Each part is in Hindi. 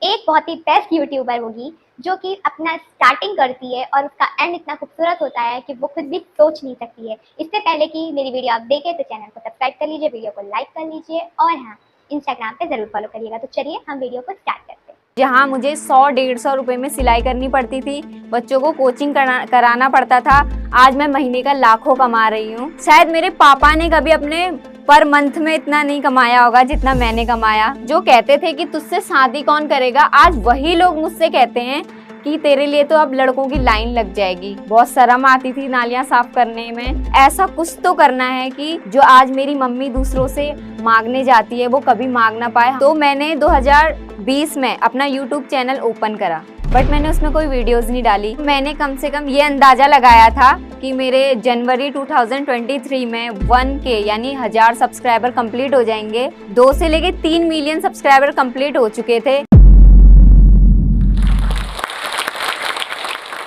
एक बहुत ही बेस्ट यूट्यूबर होगी जो कि अपना स्टार्टिंग करती है और उसका एंड इतना खूबसूरत होता है कि वो खुद भी सोच नहीं सकती है। इससे पहले कि मेरी वीडियो आप देखें तो चैनल को सब्सक्राइब कर लीजिए, वीडियो को लाइक कर लीजिए और हाँ, इंस्टाग्राम पे ज़रूर फॉलो करिएगा। तो चलिए हम वीडियो को स्टार्ट करते हैं। जहाँ मुझे 100-150 रुपए में सिलाई करनी पड़ती थी, बच्चों को कोचिंग कराना पड़ता था, आज मैं महीने का लाखों कमा रही हूँ। शायद मेरे पापा ने कभी अपने पर मंथ में इतना नहीं कमाया होगा जितना मैंने कमाया। जो कहते थे कि तुझसे शादी कौन करेगा, आज वही लोग मुझसे कहते हैं कि तेरे लिए तो अब लड़कों की लाइन लग जाएगी। बहुत शर्म आती थी नालियां साफ करने में। ऐसा कुछ तो करना है कि जो आज मेरी मम्मी दूसरों से मांगने जाती है वो कभी मांग ना पाए। तो मैंने 2020 में अपना YouTube चैनल ओपन करा, बट मैंने उसमें कोई वीडियोस नहीं डाली। मैंने कम से कम ये अंदाजा लगाया था कि मेरे जनवरी 2023 में 1K यानी 1000 सब्सक्राइबर कंप्लीट हो जाएंगे। 2 से लेके 3 मिलियन सब्सक्राइबर कंप्लीट हो चुके थे।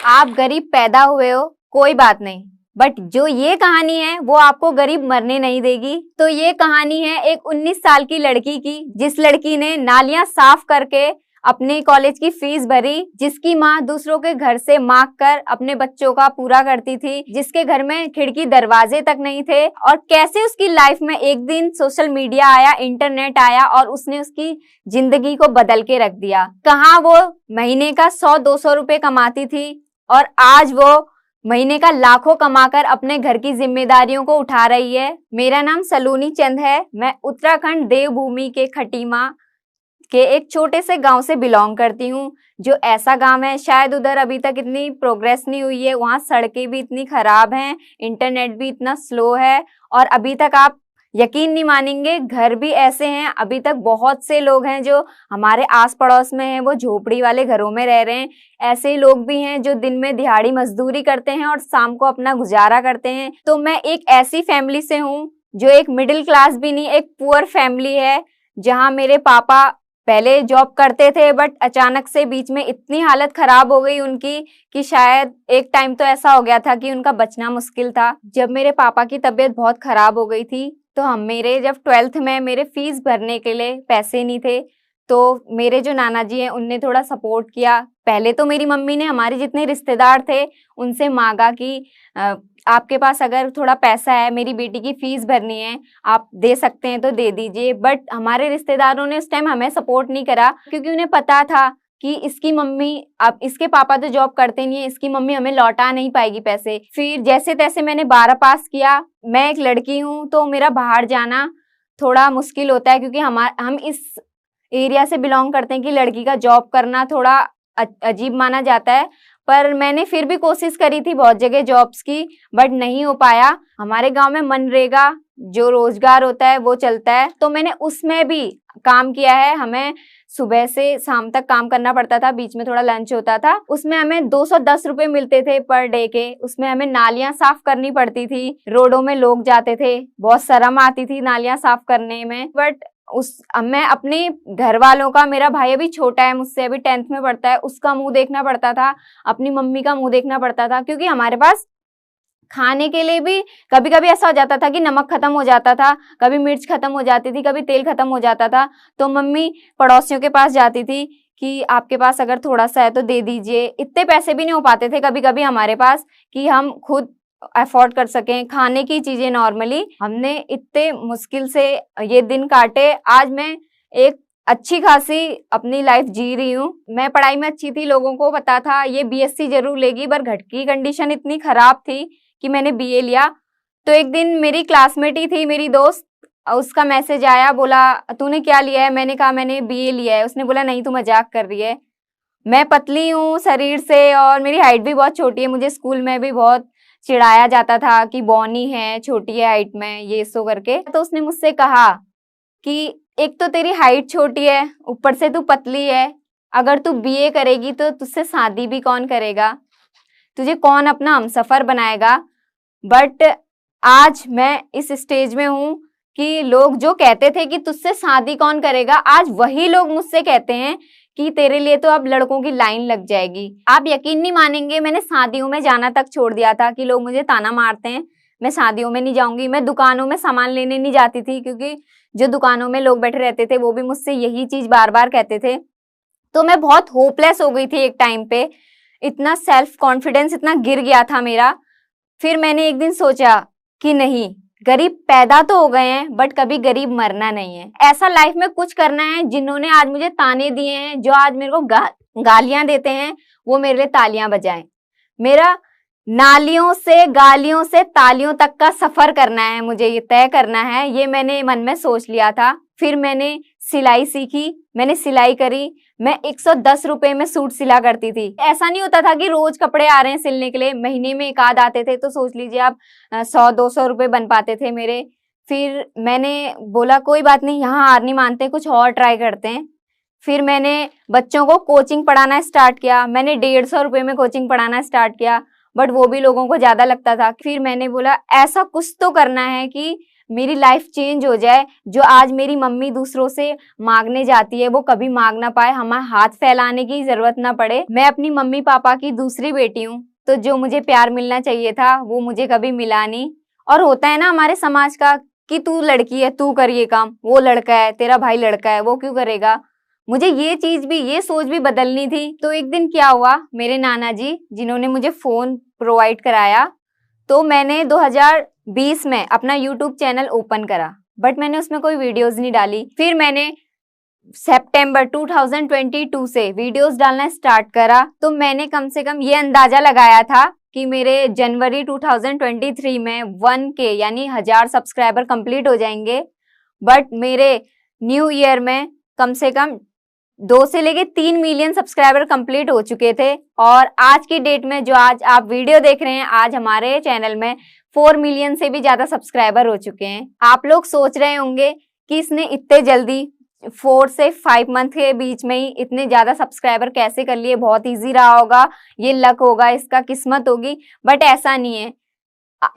आप गरीब पैदा हुए हो कोई बात नहीं, बट जो ये कहानी है वो आपको गरीब मरने नहीं देगी। तो ये कहानी है एक 19 साल की लड़की की, जिस लड़की ने नालियां साफ करके अपने कॉलेज की फीस भरी, जिसकी माँ दूसरों के घर से मांग कर अपने बच्चों का पूरा करती थी, जिसके घर में खिड़की दरवाजे तक नहीं थे, और कैसे उसकी लाइफ में एक दिन सोशल मीडिया आया, इंटरनेट आया और उसने उसकी जिंदगी को बदल के रख दिया। कहाँ वो महीने का 100-200 रुपए कमाती थी और आज वो महीने का लाखों कमाकर अपने घर की जिम्मेदारियों को उठा रही है। मेरा नाम सलोनी चंद है। मैं उत्तराखंड देवभूमि के खटीमा के एक छोटे से गांव से बिलोंग करती हूँ, जो ऐसा गांव है शायद उधर अभी तक इतनी प्रोग्रेस नहीं हुई है। वहाँ सड़कें भी इतनी खराब हैं, इंटरनेट भी इतना स्लो है और अभी तक आप यकीन नहीं मानेंगे, घर भी ऐसे हैं। अभी तक बहुत से लोग हैं जो हमारे आस पड़ोस में हैं, वो झोपड़ी वाले घरों में रह रहे हैं। ऐसे लोग भी हैं जो दिन में दिहाड़ी मजदूरी करते हैं और शाम को अपना गुजारा करते हैं। तो मैं एक ऐसी फैमिली से हूँ जो एक मिडिल क्लास भी नहीं, एक पुअर फैमिली है, जहाँ मेरे पापा पहले जॉब करते थे, बट अचानक से बीच में इतनी हालत खराब हो गई उनकी कि शायद एक टाइम तो ऐसा हो गया था कि उनका बचना मुश्किल था। जब मेरे पापा की तबीयत बहुत खराब हो गई थी तो जब 12th में मेरे फीस भरने के लिए पैसे नहीं थे, तो मेरे जो नाना जी हैं उनने थोड़ा सपोर्ट किया। पहले तो मेरी मम्मी ने हमारे जितने रिश्तेदार थे उनसे मांगा कि आपके पास अगर थोड़ा पैसा है, मेरी बेटी की फीस भरनी है, आप दे सकते हैं तो दे दीजिए। बट हमारे रिश्तेदारों ने उस टाइम हमें सपोर्ट नहीं करा, क्योंकि उन्हें पता था कि इसकी मम्मी, अब इसके पापा तो जॉब करते नहीं है, इसकी मम्मी हमें लौटा नहीं पाएगी पैसे। फिर जैसे तैसे मैंने 12 पास किया। मैं एक लड़की हूँ तो मेरा बाहर जाना थोड़ा मुश्किल होता है, क्योंकि हम इस एरिया से बिलोंग करते हैं कि लड़की का जॉब करना थोड़ा अजीब माना जाता है। पर मैंने फिर भी कोशिश करी थी बहुत जगह जॉब्स की, बट नहीं हो पाया। हमारे गांव में मनरेगा जो रोजगार होता है वो चलता है, तो मैंने उसमें भी काम किया है। हमें सुबह से शाम तक काम करना पड़ता था, बीच में थोड़ा लंच होता था। उसमें हमें 210 रुपए मिलते थे पर डे के। उसमें हमें नालियां साफ करनी पड़ती थी, रोडों में लोग जाते थे, बहुत शर्म आती थी नालियां साफ करने में। बट मैं अपने घर वालों का, मेरा भाई अभी छोटा है मुझसे, अभी 10th में पढ़ता है, उसका मुंह देखना पड़ता था, अपनी मम्मी का मुंह देखना पड़ता था, क्योंकि हमारे पास खाने के लिए भी कभी कभी ऐसा हो जाता था कि नमक खत्म हो जाता था, कभी मिर्च खत्म हो जाती थी, कभी तेल खत्म हो जाता था। तो मम्मी पड़ोसियों के पास जाती थी कि आपके पास अगर थोड़ा सा है तो दे दीजिए। इतने पैसे भी नहीं हो पाते थे कभी कभी हमारे पास कि हम खुद अफोर्ड कर सकें खाने की चीजें। नॉर्मली हमने इतने मुश्किल से ये दिन काटे। आज मैं एक अच्छी खासी अपनी लाइफ जी रही हूँ। मैं पढ़ाई में अच्छी थी, लोगों को पता था ये बीएससी जरूर लेगी, पर घर की कंडीशन इतनी खराब थी कि मैंने बीए लिया। तो एक दिन मेरी क्लासमेट ही थी, मेरी दोस्त, उसका मैसेज आया, बोला तूने क्या लिया है? मैंने कहा मैंने बीए लिया है। उसने बोला नहीं तू मजाक कर रही है। मैं पतली हूँ शरीर से और मेरी हाइट भी बहुत छोटी है। मुझे स्कूल में भी बहुत चिढ़ाया जाता था कि बौनी है, छोटी है हाइट में, ये सो करके। तो उसने मुझसे कहा कि एक तो तेरी हाइट छोटी है, ऊपर से तू पतली है, अगर तू बीए करेगी तो तुझसे शादी भी कौन करेगा, तुझे कौन अपना हमसफर बनाएगा। बट आज मैं इस स्टेज में हूँ कि लोग जो कहते थे कि तुझसे शादी कौन करेगा, आज वही लोग मुझसे कहते हैं कि तेरे लिए तो अब लड़कों की लाइन लग जाएगी। आप यकीन नहीं मानेंगे, मैंने शादियों में जाना तक छोड़ दिया था कि लोग मुझे ताना मारते हैं, मैं शादियों में नहीं जाऊंगी। मैं दुकानों में सामान लेने नहीं जाती थी, क्योंकि जो दुकानों में लोग बैठे रहते थे वो भी मुझसे यही चीज बार बार कहते थे तो मैं बहुत होपलेस हो गई थी एक टाइम पे, इतना सेल्फ कॉन्फिडेंस इतना गिर गया था मेरा। फिर मैंने एक दिन सोचा कि नहीं, गरीब पैदा तो हो गए हैं बट कभी गरीब मरना नहीं है। ऐसा लाइफ में कुछ करना है, जिन्होंने आज मुझे ताने दिए हैं, जो आज मेरे को गालियां देते हैं, वो मेरे लिए तालियां बजाएं। मेरा नालियों से, गालियों से, तालियों तक का सफर करना है, मुझे ये तय करना है, ये मैंने मन में सोच लिया था। फिर मैंने सिलाई सीखी, मैंने सिलाई करी। मैं 110 रुपए में सूट सिला करती थी। ऐसा नहीं होता था कि रोज कपड़े आ रहे हैं सिलने के लिए, महीने में एक आध आते थे, तो सोच लीजिए आप 100-200 रुपए बन पाते थे मेरे। फिर मैंने बोला कोई बात नहीं, यहाँ हार नहीं मानते, कुछ और ट्राई करते हैं। फिर मैंने बच्चों को कोचिंग पढ़ाना स्टार्ट किया। मैंने 150 रुपए में कोचिंग पढ़ाना स्टार्ट किया, बट वो भी लोगों को ज्यादा लगता था। फिर मैंने बोला ऐसा कुछ तो करना है कि मेरी लाइफ चेंज हो जाए, जो आज मेरी मम्मी दूसरों से मांगने जाती है वो कभी मांग ना पाए, हमें हाथ फैलाने की जरूरत ना पड़े। मैं अपनी मम्मी पापा की दूसरी बेटी हूँ, तो जो मुझे प्यार मिलना चाहिए था वो मुझे कभी मिला नहीं। और होता है ना हमारे समाज का कि तू लड़की है, तू कर ये काम, वो लड़का है, तेरा भाई लड़का है, वो क्यों करेगा। मुझे ये सोच भी बदलनी थी। तो एक दिन क्या हुआ, मेरे नाना जी जिन्होंने मुझे फोन प्रोवाइड कराया, तो मैंने 2020 में अपना यूट्यूब चैनल ओपन करा, बट मैंने उसमें कोई वीडियोस नहीं डाली। फिर मैंने सितंबर 2022 से वीडियोस डालना स्टार्ट करा। तो मैंने कम से कम ये अंदाजा लगाया था कि मेरे जनवरी 2023 में 1K यानी 1000 सब्सक्राइबर कंप्लीट हो जाएंगे, बट मेरे न्यू ईयर में कम से कम 2 से लेके 3 मिलियन सब्सक्राइबर कंप्लीट हो चुके थे। और आज की डेट में जो आज आप वीडियो देख रहे हैं, आज हमारे चैनल में 4 मिलियन से भी ज्यादा सब्सक्राइबर हो चुके हैं। आप लोग सोच रहे होंगे कि इसने इतने जल्दी 4 से 5 मंथ के बीच में ही इतने ज्यादा सब्सक्राइबर कैसे कर लिए, बहुत इजी रहा होगा, ये लक होगा, इसका किस्मत होगी, बट ऐसा नहीं है।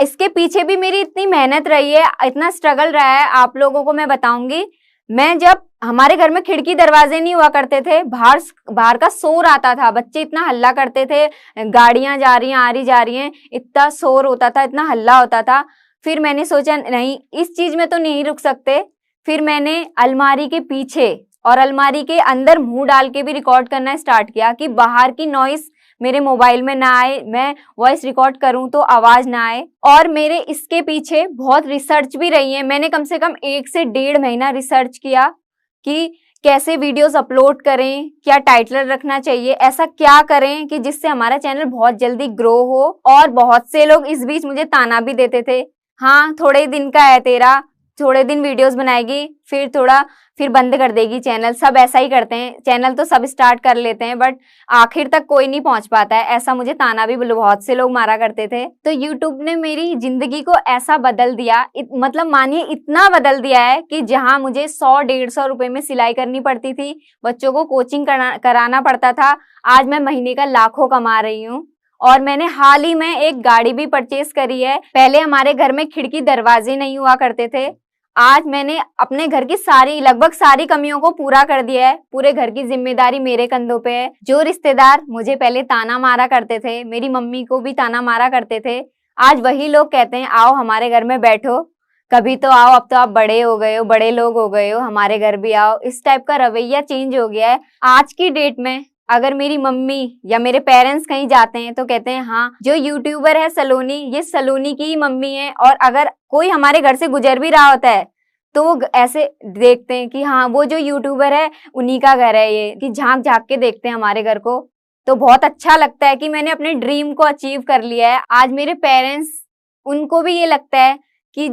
इसके पीछे भी मेरी इतनी मेहनत रही है, इतना स्ट्रगल रहा है, आप लोगों को मैं बताऊंगी। मैं जब हमारे घर में खिड़की दरवाजे नहीं हुआ करते थे, बाहर का शोर आता था, बच्चे इतना हल्ला करते थे, गाड़ियां जा रही हैं, आ रही जा रही हैं, इतना शोर होता था, इतना हल्ला होता था। फिर मैंने सोचा नहीं, इस चीज में तो नहीं रुक सकते। फिर मैंने अलमारी के पीछे और अलमारी के अंदर मुंह डाल के भी रिकॉर्ड करना स्टार्ट किया कि बाहर की नॉइस मेरे मोबाइल में ना आए, मैं वॉइस रिकॉर्ड करूं तो आवाज ना आए। और मेरे इसके पीछे बहुत रिसर्च भी रही है। मैंने कम से कम 1 से 1.5 महीना रिसर्च किया कि कैसे वीडियोस अपलोड करें, क्या टाइटल रखना चाहिए, ऐसा क्या करें कि जिससे हमारा चैनल बहुत जल्दी ग्रो हो। और बहुत से लोग इस बीच मुझे ताना भी देते थे, हाँ थोड़े दिन का है तेरा, थोड़े दिन वीडियोस बनाएगी फिर बंद कर देगी चैनल। सब ऐसा ही करते हैं, चैनल तो सब स्टार्ट कर लेते हैं बट आखिर तक कोई नहीं पहुंच पाता है, ऐसा मुझे ताना भी बहुत से लोग मारा करते थे। तो यूट्यूब ने मेरी जिंदगी को ऐसा बदल दिया, मतलब मानिए इतना बदल दिया है कि जहां मुझे 100-150 रुपए में सिलाई करनी पड़ती थी, बच्चों को कोचिंग कराना पड़ता था, आज मैं महीने का लाखों कमा रही हूँ। और मैंने हाल ही में एक गाड़ी भी परचेस करी है। पहले हमारे घर में खिड़की दरवाजे नहीं हुआ करते थे, आज मैंने अपने घर की लगभग सारी कमियों को पूरा कर दिया है। पूरे घर की जिम्मेदारी मेरे कंधों पे है। जो रिश्तेदार मुझे पहले ताना मारा करते थे, मेरी मम्मी को भी ताना मारा करते थे, आज वही लोग कहते हैं आओ हमारे घर में बैठो, कभी तो आओ, अब तो आप बड़े हो गए हो, बड़े लोग हो गए हो, हमारे घर भी आओ। इस टाइप का रवैया चेंज हो गया है। आज की डेट में अगर मेरी मम्मी या मेरे पेरेंट्स कहीं जाते हैं तो कहते हैं हाँ जो यूट्यूबर है सलोनी, ये सलोनी की ही मम्मी है। और अगर कोई हमारे घर से गुजर भी रहा होता है तो वो ऐसे देखते हैं कि हाँ वो जो यूट्यूबर है उन्हीं का घर है ये, कि झांक झांक के देखते हैं हमारे घर को। तो बहुत अच्छा लगता है कि मैंने अपने ड्रीम को अचीव कर लिया है। आज मेरे पेरेंट्स, उनको भी ये लगता है कि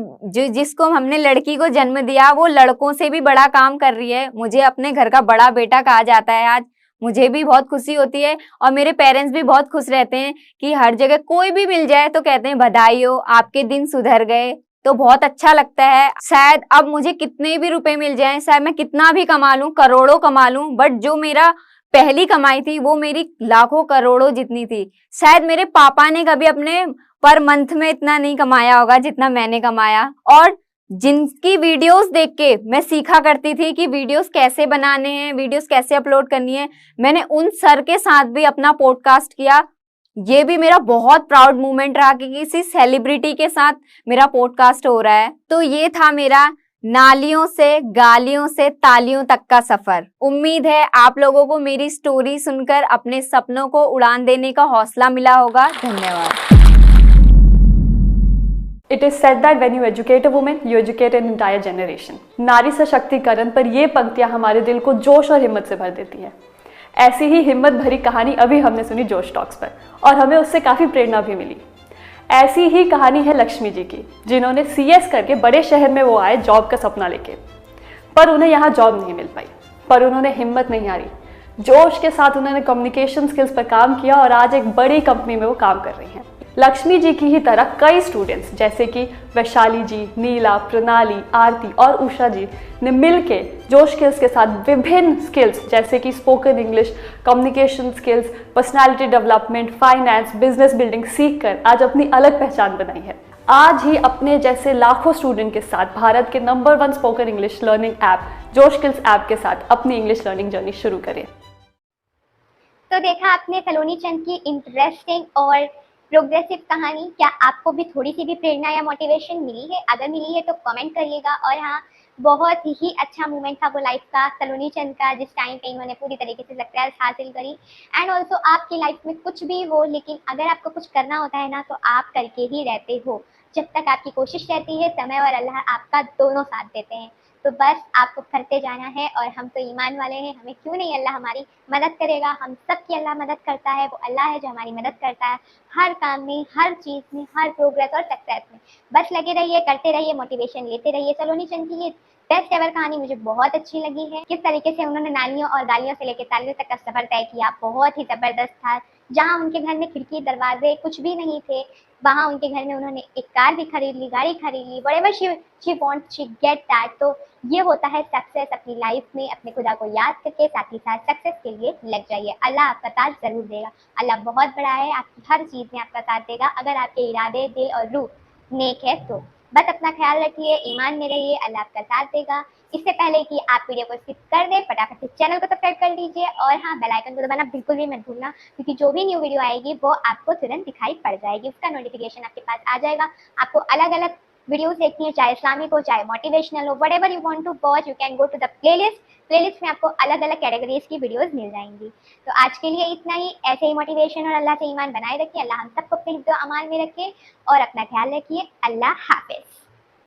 जिसको हमने लड़की को जन्म दिया वो लड़कों से भी बड़ा काम कर रही है। मुझे अपने घर का बड़ा बेटा कहा जाता है आज, मुझे भी बहुत खुशी होती है। और मेरे पेरेंट्स भी बहुत खुश रहते हैं कि हर जगह कोई भी मिल जाए तो कहते हैं बधाई हो, आपके दिन सुधर गए। तो बहुत अच्छा लगता है। शायद अब मुझे कितने भी रुपए मिल जाएं, शायद मैं कितना भी कमा लूं, करोड़ों कमा लूं, बट जो मेरा पहली कमाई थी वो मेरी लाखों करोड़ों जितनी थी। शायद मेरे पापा ने कभी अपने पर मंथ में इतना नहीं कमाया होगा जितना मैंने कमाया। और जिनकी वीडियोस देख के मैं सीखा करती थी कि वीडियोस कैसे बनाने हैं, वीडियोस कैसे अपलोड करनी है, मैंने उन सर के साथ भी अपना पॉडकास्ट किया। ये भी मेरा बहुत प्राउड मोमेंट रहा कि किसी सेलिब्रिटी के साथ मेरा पॉडकास्ट हो रहा है। तो ये था मेरा नालियों से गालियों से तालियों तक का सफर। उम्मीद है आप लोगों को मेरी स्टोरी सुनकर अपने सपनों को उड़ान देने का हौसला मिला होगा। धन्यवाद। It is said that when you educate a woman, you educate an entire generation. नारी सशक्तिकरण पर ये पंक्तियां हमारे दिल को जोश और हिम्मत से भर देती हैं। ऐसी ही हिम्मत भरी कहानी अभी हमने सुनी जोश टॉक्स पर और हमें उससे काफ़ी प्रेरणा भी मिली। ऐसी ही कहानी है लक्ष्मी जी की, जिन्होंने CS करके बड़े शहर में वो आए जॉब का सपना लेके, पर उन्हें यहाँ जॉब नहीं मिल पाई। पर उन्होंने हिम्मत नहीं हारी, जोश के साथ उन्होंने कम्युनिकेशन स्किल्स पर काम किया और आज एक बड़ी कंपनी में वो काम कर रही हैं। लक्ष्मी जी की ही तरह कई स्टूडेंट्स जैसे कि वैशाली जी, नीला, प्रणाली, आरती और उषा जी ने मिलके जोश स्किल्स के साथ विभिन्न स्किल्स जैसे कि spoken English, communication skills, personality development, finance, business building सीखकर आज अपनी अलग पहचान बनाई है। आज ही अपने जैसे लाखों स्टूडेंट के साथ भारत के number 1 spoken English learning app जोश स्किल्स ऐप के साथ अपनी इंग्लिश लर्निंग जर्नी शुरू करें। तो देखा आपने सलोनी चंद की इंटरेस्टिंग और प्रोग्रेसिव कहानी। क्या आपको भी थोड़ी सी भी प्रेरणा या मोटिवेशन मिली है? अगर मिली है तो कमेंट करिएगा। और हाँ, बहुत ही अच्छा मोमेंट था वो लाइफ का सलोनी चंद का, जिस टाइम पे इन्होंने पूरी तरीके से सक्सेस हासिल करी। एंड ऑल्सो आपकी लाइफ में कुछ भी हो, लेकिन अगर आपको कुछ करना होता है ना, तो आप करके ही रहते हो। जब तक आपकी कोशिश रहती है, समय और अल्लाह आपका दोनों साथ देते हैं। तो बस आपको करते जाना है। और हम तो ईमान वाले हैं, हमें क्यों नहीं अल्लाह हमारी मदद करेगा। हम सबकी अल्लाह मदद करता है। वो अल्लाह है जो हमारी मदद करता है हर काम में, हर चीज़ में, हर प्रोग्रेस और सक्सेस में। बस लगे रहिए, करते रहिए, मोटिवेशन लेते रहिए। सलोनी चंद की ये बेस्ट एवर कहानी मुझे बहुत अच्छी लगी है। किस तरीके से उन्होंने नालियों और गालियों से लेकर तालियों तक का सफर तय किया, बहुत ही ज़बरदस्त था। जहाँ उनके घर में खिड़की दरवाजे कुछ भी नहीं थे, वहाँ उनके घर में उन्होंने एक कार भी खरीद ली, गाड़ी खरीद ली। Whatever she want she get that. तो ये होता है सक्सेस अपनी लाइफ में। अपने खुदा को याद करके साथ ही साथ सक्सेस के लिए लग जाइए। अल्लाह आपका साथ ज़रूर देगा। अल्लाह बहुत बड़ा है, आपकी हर चीज़ में आपका साथ देगा अगर आपके इरादे, दिल और रूह नेक है तो। बस अपना ख्याल रखिए, ईमान में रहिए, अल्लाह आपका साथ देगा। इससे पहले कि आप वीडियो को स्किप कर दें, फटाफट से चैनल को सब्सक्राइब कर लीजिए। और हाँ, बेल आइकन को दबाना बिल्कुल भी मत भूलना, क्योंकि जो भी न्यू वीडियो आएगी वो आपको तुरंत दिखाई पड़ जाएगी। उसका नोटिफिकेशन आपके पास आ जाएगा। आपको अलग अलग वीडियोस देखनी है, चाहे इस्लामिक हो, चाहे मोटिवेशनल हो, whatever you want to watch, you can go to the playlist में आपको अलग अलग कैटेगरीज की वीडियोस मिल जाएंगी। तो आज के लिए इतना ही। ऐसे ही मोटिवेशन और अल्लाह से ईमान बनाए रखिए। अल्लाह हम सबको अपने हिफ्ज़ व अमान में रखे और अपना ख्याल रखिए। अल्लाह हाफिज़।